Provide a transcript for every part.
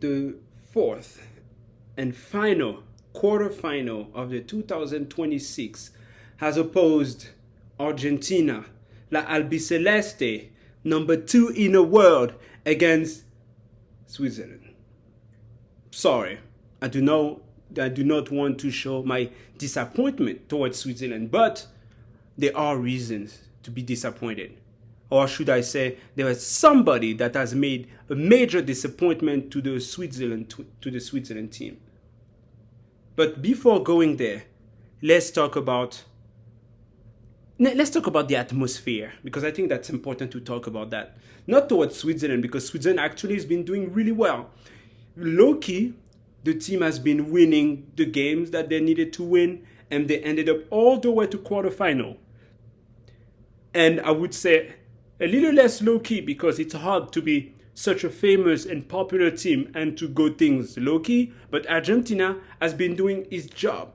the fourth and final quarterfinal of the 2026 has opposed Argentina, La Albiceleste, number 2 in the world, against Switzerland. Sorry, I do not want to show my disappointment towards Switzerland, but there are reasons to be disappointed. Or should I say, there is somebody that has made a major disappointment to the Switzerland team. But before going there, let's talk about the atmosphere, because I think that's important to talk about that. Not towards Switzerland, because Switzerland actually has been doing really well. Low-key, the team has been winning the games that they needed to win, and they ended up all the way to quarterfinal. And I would say a little less low-key, because it's hard to be such a famous and popular team and to go things low-key, but Argentina has been doing its job.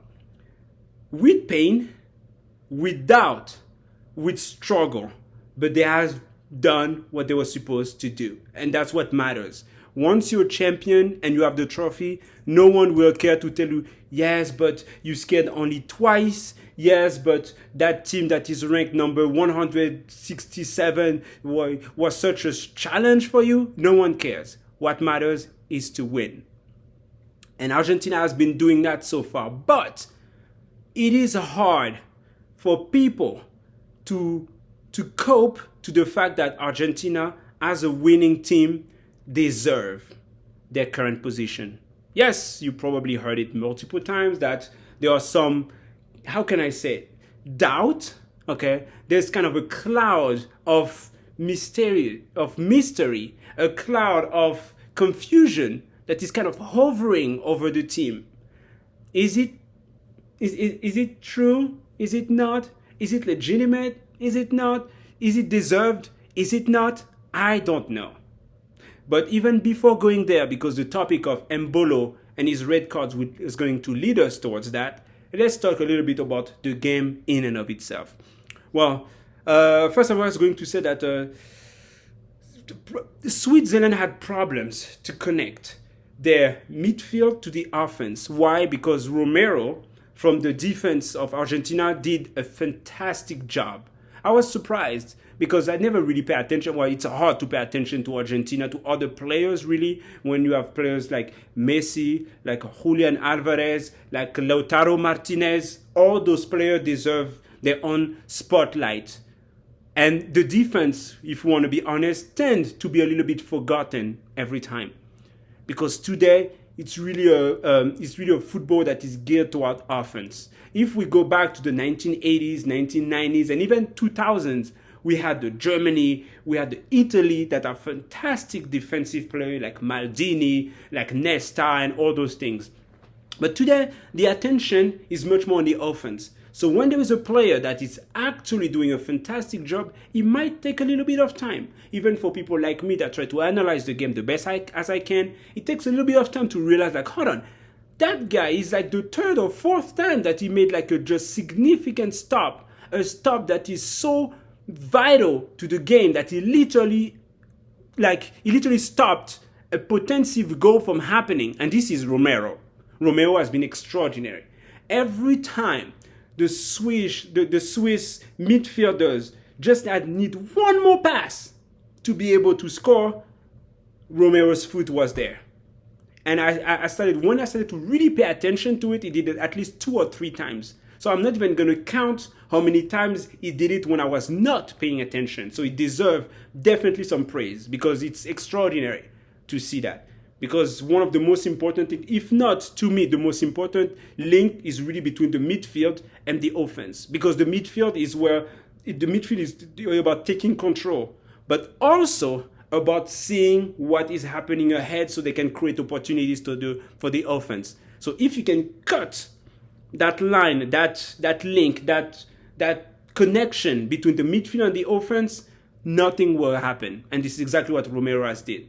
With pain, with doubt, with struggle, but they have done what they were supposed to do, and that's what matters. Once you're a champion and you have the trophy, no one will care to tell you, yes, but you scored only twice. Yes, but that team that is ranked number 167 was such a challenge for you. No one cares. What matters is to win. And Argentina has been doing that so far. But it is hard for people to cope to the fact that Argentina, as a winning team, deserve their current position. Yes, you probably heard it multiple times that there are some, how can I say it, doubt, okay? There's kind of a cloud of mystery, a cloud of confusion that is kind of hovering over the team. Is it true? Is it not? Is it legitimate? Is it not? Is it deserved? Is it not? I don't know. But even before going there, because the topic of Mbolo and his red cards is going to lead us towards that, let's talk a little bit about the game in and of itself. Well, first of all, I was going to say that Switzerland had problems to connect their midfield to the offense. Why? Because Romero, from the defense of Argentina, did a fantastic job. I was surprised because I never really pay attention. Well, it's hard to pay attention to Argentina, to other players, really, when you have players like Messi, like Julian Alvarez, like Lautaro Martinez. All those players deserve their own spotlight. And the defense, if you want to be honest, tends to be a little bit forgotten every time. Because today, it's really a football that is geared toward offense. If we go back to the 1980s, 1990s, and even 2000s, we had the Germany, we had the Italy that are fantastic defensive players like Maldini, like Nesta, and all those things. But today, the attention is much more on the offense. So when there is a player that is actually doing a fantastic job, it might take a little bit of time. Even for people like me that try to analyze the game the best as I can, it takes a little bit of time to realize, like, hold on, that guy is like the third or fourth time that he made like a just significant stop, a stop that is so vital to the game that he literally stopped a potential goal from happening. And this is Romero. Romero has been extraordinary. Every time the Swiss midfielders just need one more pass to be able to score, Romero's foot was there. And when I started to really pay attention to it, he did it at least 2 or 3 times. So I'm not even going to count how many times he did it when I was not paying attention. So he deserves definitely some praise, because it's extraordinary to see that. Because one of the most important things, if not to me, the most important link is really between the midfield and the offense. Because the midfield is about taking control, but also about seeing what is happening ahead so they can create opportunities for the offense. So if you can cut that line, that link, that connection between the midfield and the offense, nothing will happen. And this is exactly what Romero has did.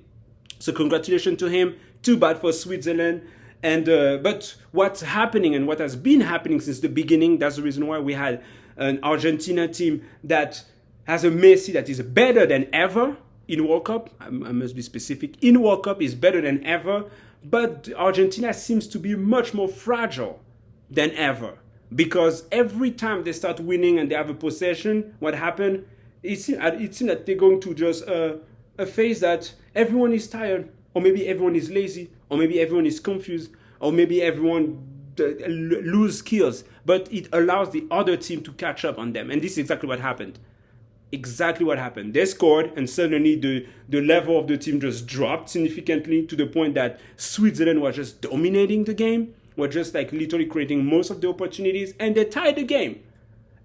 So congratulations to him. Too bad for Switzerland. And but what's happening and what has been happening since the beginning, that's the reason why we had an Argentina team that has a Messi that is better than ever in World Cup. I must be specific. In World Cup is better than ever. But Argentina seems to be much more fragile than ever. Because every time they start winning and they have a possession, what happened? It seems that they're going to just a phase that everyone is tired, or maybe everyone is lazy, or maybe everyone is confused, or maybe everyone lose skills. But it allows the other team to catch up on them. And this is exactly what happened. Exactly what happened. They scored, and suddenly the level of the team just dropped significantly to the point that Switzerland was just dominating the game, were just like literally creating most of the opportunities, and they tied the game.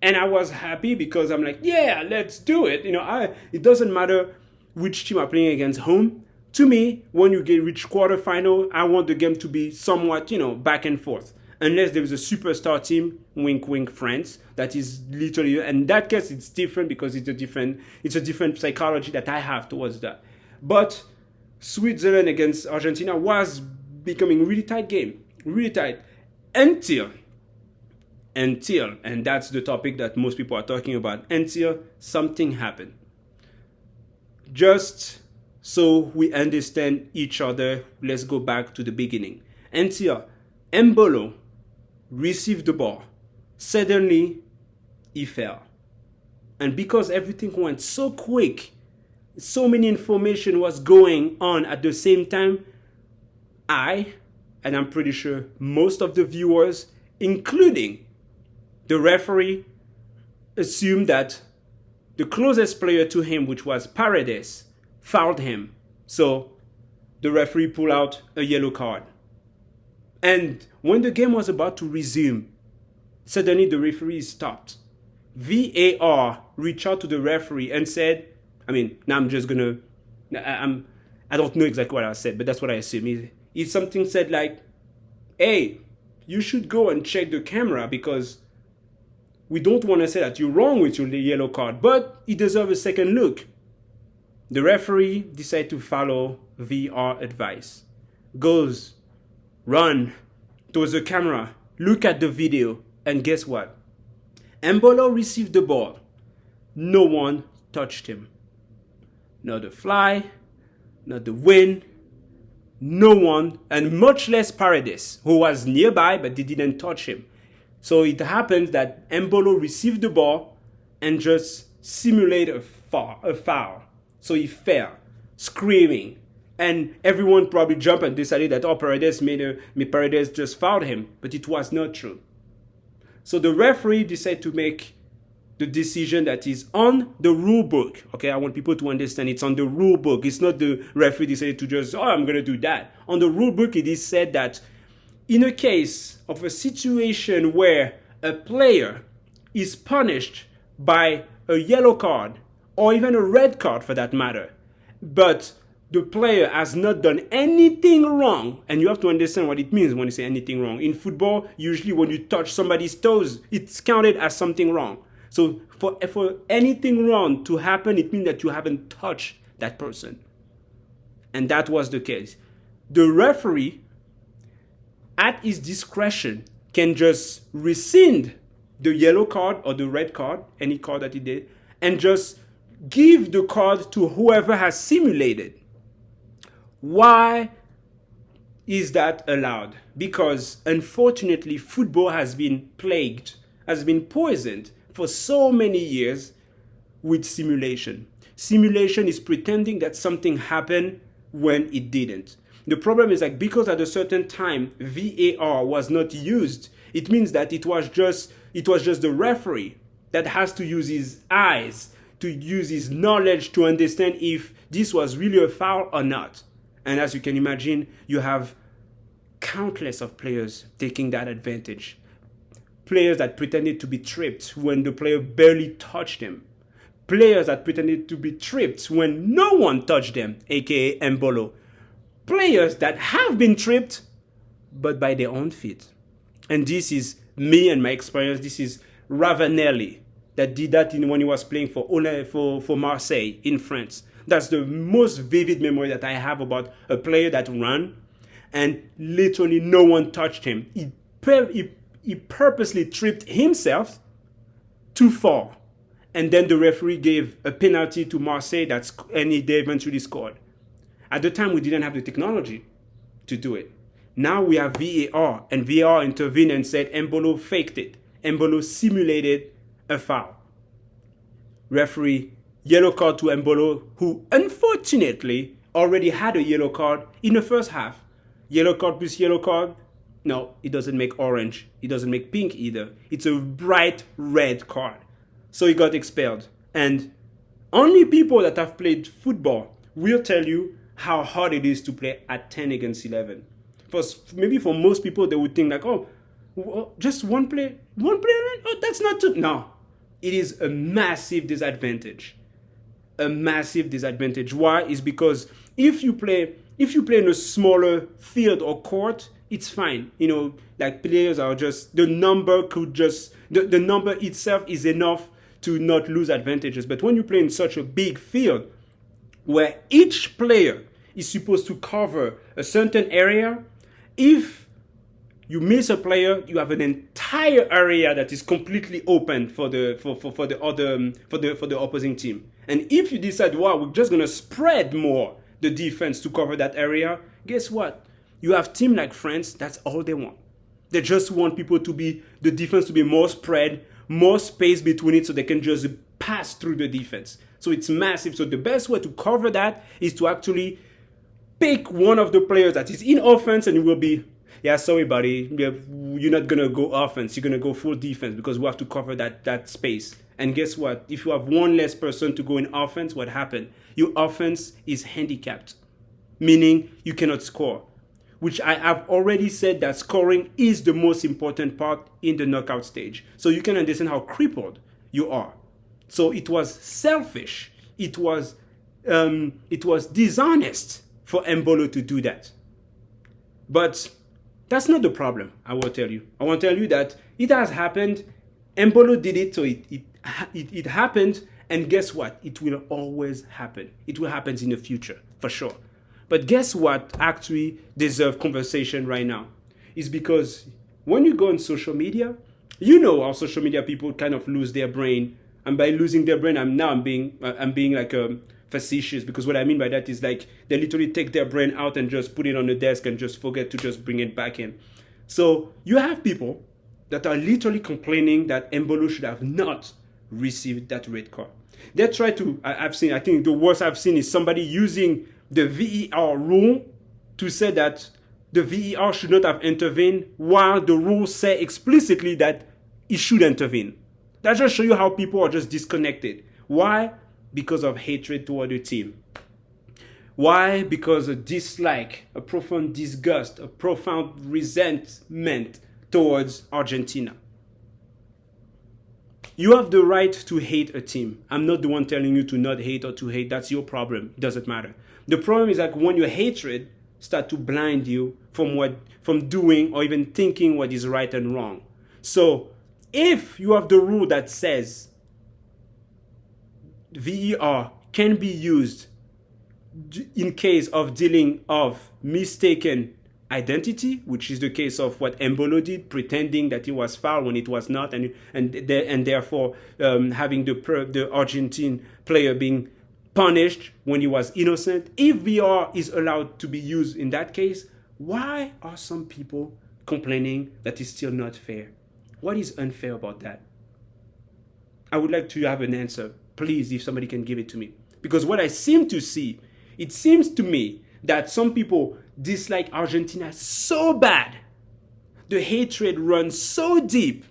And I was happy because I'm like, yeah, let's do it. It doesn't matter which team are playing against home. To me, when you reach quarterfinal, I want the game to be somewhat, back and forth. Unless there is a superstar team, wink, wink, France, that is literally, in that case, it's different because it's a different psychology that I have towards that. But Switzerland against Argentina was becoming a really tight game, really tight, until, and that's the topic that most people are talking about, until something happened. Just so we understand each other, let's go back to the beginning. Until Embolo received the ball, suddenly he fell. And because everything went so quick, so many information was going on at the same time, and I'm pretty sure most of the viewers, including the referee, assumed that the closest player to him, which was Paredes, fouled him. So the referee pulled out a yellow card. And when the game was about to resume, suddenly the referee stopped. VAR reached out to the referee and said, now I'm just gonna, I don't know exactly what I said, but that's what I assume. If something said like, hey, you should go and check the camera because we don't want to say that you're wrong with your yellow card, but you deserve a second look. The referee decided to follow VR advice. Goes, run towards the camera, look at the video, and guess what? Embolo received the ball. No one touched him. Not the fly, not the wind, no one, and much less Paredes, who was nearby but they didn't touch him. So it happened that Embolo received the ball and just simulated a foul. So he fell, screaming. And everyone probably jumped and decided that, Paredes just fouled him. But it was not true. So the referee decided to make the decision that is on the rule book. Okay, I want people to understand it's on the rule book. It's not the referee decided to just, I'm going to do that. On the rule book, it is said that in a case of a situation where a player is punished by a yellow card, or even a red card for that matter, but the player has not done anything wrong, and you have to understand what it means when you say anything wrong. In football, usually when you touch somebody's toes, it's counted as something wrong. So for anything wrong to happen, it means that you haven't touched that person. And that was the case. The referee, at his discretion, can just rescind the yellow card or the red card, any card that he did, and just give the card to whoever has simulated. Why is that allowed? Because unfortunately, football has been plagued, has been poisoned for so many years with simulation. Simulation is pretending that something happened when it didn't. The problem is because at a certain time VAR was not used, it means that it was just the referee that has to use his eyes, to use his knowledge to understand if this was really a foul or not. And as you can imagine, you have countless of players taking that advantage. Players that pretended to be tripped when the player barely touched them. Players that pretended to be tripped when no one touched them, aka Embolo. Players that have been tripped, but by their own feet. And this is me and my experience. This is Ravanelli that did that when he was playing for Marseille in France. That's the most vivid memory that I have about a player that ran and literally no one touched him. He purposely tripped himself to fall. And then the referee gave a penalty to Marseille and they eventually scored. At the time, we didn't have the technology. to do it. Now we have VAR, and VAR intervened and said Embolo faked it. Embolo simulated a foul. Referee, yellow card to Embolo, who unfortunately already had a yellow card in the first half. Yellow card plus yellow card, no, it doesn't make orange. It doesn't make pink either. It's a bright red card. So he got expelled. And only people that have played football will tell you how hard it is to play at 10 against 11. Maybe for most people, they would think like, oh, just one player, oh, that's not too. No, it is a massive disadvantage. A massive disadvantage. Why? Is because if you play in a smaller field or court, it's fine. You know, like players are just, the number itself is enough to not lose advantages. But when you play in such a big field where each player is supposed to cover a certain area, if you miss a player, you have an entire area that is completely open for the opposing team. And if you decide, wow, we're just gonna spread more the defense to cover that area, guess what? You have team like France, that's all they want. They just want the defense to be more spread, more space between it so they can just pass through the defense. So it's massive. So the best way to cover that is to actually pick one of the players that is in offense, and it will be, yeah, sorry, buddy, you're not going to go offense. You're going to go full defense because we have to cover that space. And guess what? If you have one less person to go in offense, what happened? Your offense is handicapped, meaning you cannot score, which I have already said that scoring is the most important part in the knockout stage. So you can understand how crippled you are. So it was selfish. It was dishonest for Embolo to do that. But that's not the problem, I will tell you. I want to tell you that it has happened. Embolo did it, so it happened. And guess what? It will always happen. It will happen in the future, for sure. But guess what actually deserves conversation right now? Is because when you go on social media, you know how social media people kind of lose their brain. And by losing their brain, I'm being like facetious, because what I mean by that is like they literally take their brain out and just put it on the desk and just forget to just bring it back in. So you have people that are literally complaining that Embolo should have not received that red card. They try to, I think the worst I've seen is somebody using the VAR rule to say that the VAR should not have intervened while the rules say explicitly that it should intervene. That just shows you how people are just disconnected. Why? Because of hatred toward the team. Why? Because of dislike, a profound disgust, a profound resentment towards Argentina. You have the right to hate a team. I'm not the one telling you to not hate or to hate. That's your problem. It doesn't matter. The problem is that when your hatred starts to blind you from doing or even thinking what is right and wrong. So if you have the rule that says VAR can be used in case of dealing of mistaken identity, which is the case of what Embolo did, pretending that he was foul when it was not, and therefore having the Argentine player being punished when he was innocent. If VAR is allowed to be used in that case, why are some people complaining that it's still not fair? What is unfair about that? I would like to have an answer, please, if somebody can give it to me. Because what I seem to see, it seems to me that some people dislike Argentina so bad, the hatred runs so deep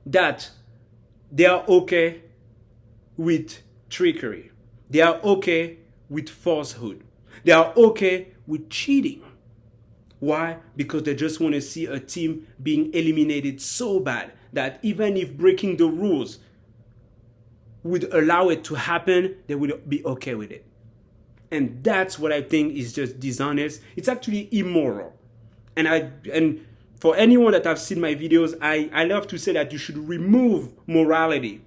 that they are okay with trickery. They are okay with falsehood. They are okay with cheating. Why? Because they just want to see a team being eliminated so bad that even if breaking the rules would allow it to happen, they would be okay with it. And that's what I think is just dishonest. It's actually immoral. And for anyone that have seen my videos, I love to say that you should remove morality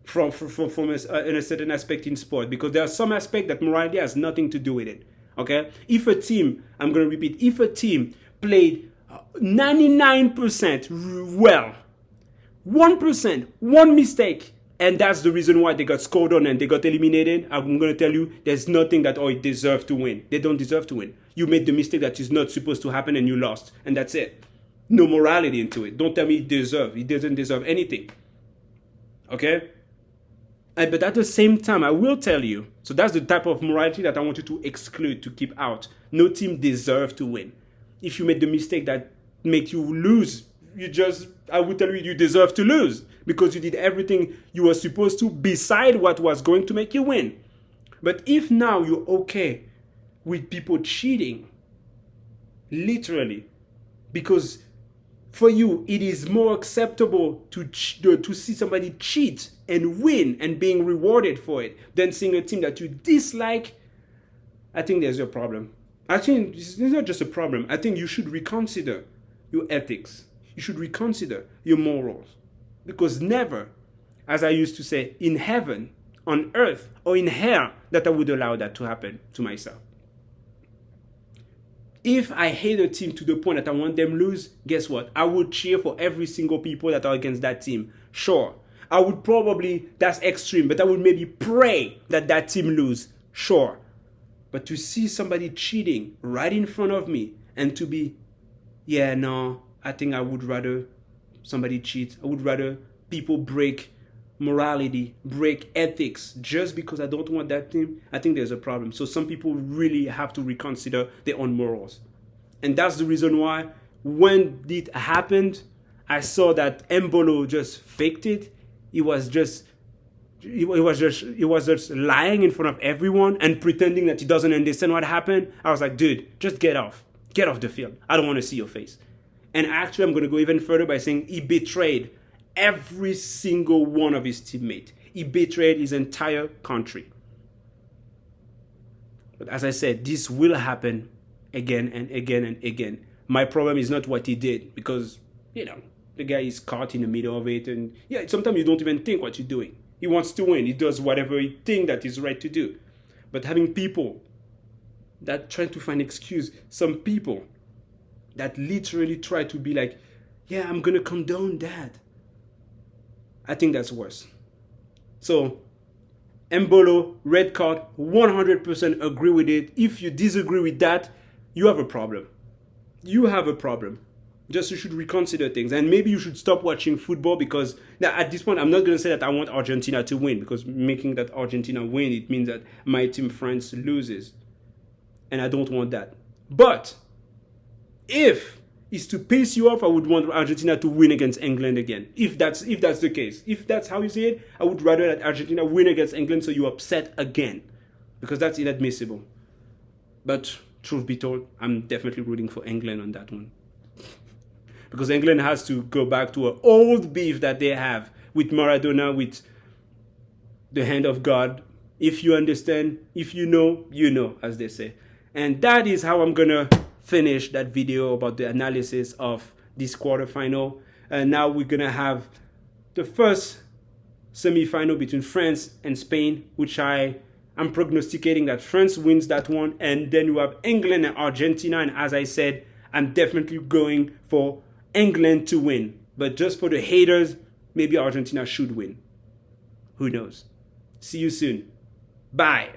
from a certain aspect in sport, because there are some aspects that morality has nothing to do with it. Okay? If a team, I'm going to repeat, if a team played 99% well, 1%, one mistake, And that's the reason why they got scored on and they got eliminated. I'm going to tell you, there's nothing that, it deserve to win. They don't deserve to win. You made the mistake that is not supposed to happen and you lost. And that's it. No morality into it. Don't tell me it deserve. It doesn't deserve anything. Okay? But at the same time, I will tell you, so that's the type of morality that I want you to exclude, to keep out. No team deserves to win. If you made the mistake that makes you lose, I would tell you deserve to lose because you did everything you were supposed to beside what was going to make you win. But if now you're okay with people cheating, literally, because for you it is more acceptable to see somebody cheat and win and being rewarded for it than seeing a team that you dislike, I think there's a problem. I think it's not just a problem. I think you should reconsider your ethics. You should reconsider your morals. Because never, as I used to say, in heaven, on earth, or in hell, that I would allow that to happen to myself. If I hate a team to the point that I want them lose, guess what? I would cheer for every single people that are against that team. Sure. I would probably, that's extreme, but I would maybe pray that that team lose. Sure. But to see somebody cheating right in front of me and to be, yeah, no, I think I would rather somebody cheat. I would rather people break morality, break ethics just because I don't want that team. I think there's a problem. So some people really have to reconsider their own morals. And that's the reason why when it happened, I saw that Mbolo just faked it. He was just lying in front of everyone and pretending that he doesn't understand what happened. I was like, dude, just get off the field. I don't want to see your face. And actually, I'm going to go even further by saying he betrayed every single one of his teammates. He betrayed his entire country. But as I said, this will happen again and again and again. My problem is not what he did because, the guy is caught in the middle of it. And sometimes you don't even think what you're doing. He wants to win. He does whatever he thinks that is right to do. But having people that try to find excuse, some people that literally try to be like, yeah, I'm going to condone that. I think that's worse. So, Mbolo, red card, 100% agree with it. If you disagree with that, you have a problem. You have a problem. Just you should reconsider things. And maybe you should stop watching football because now at this point, I'm not going to say that I want Argentina to win because making that Argentina win, it means that my team France loses. And I don't want that. But if it's to piss you off, I would want Argentina to win against England again. If that's the case. If that's how you see it, I would rather that Argentina win against England so you're upset again. Because that's inadmissible. But truth be told, I'm definitely rooting for England on that one. Because England has to go back to an old beef that they have with Maradona, with the hand of God. If you understand, if you know, as they say. And that is how I'm going to finish that video about the analysis of this quarterfinal. And now we're going to have the first semi-final between France and Spain, which I'm prognosticating that France wins that one. And then you have England and Argentina. And as I said, I'm definitely going for England to win. But just for the haters, maybe Argentina should win. Who knows? See you soon. Bye.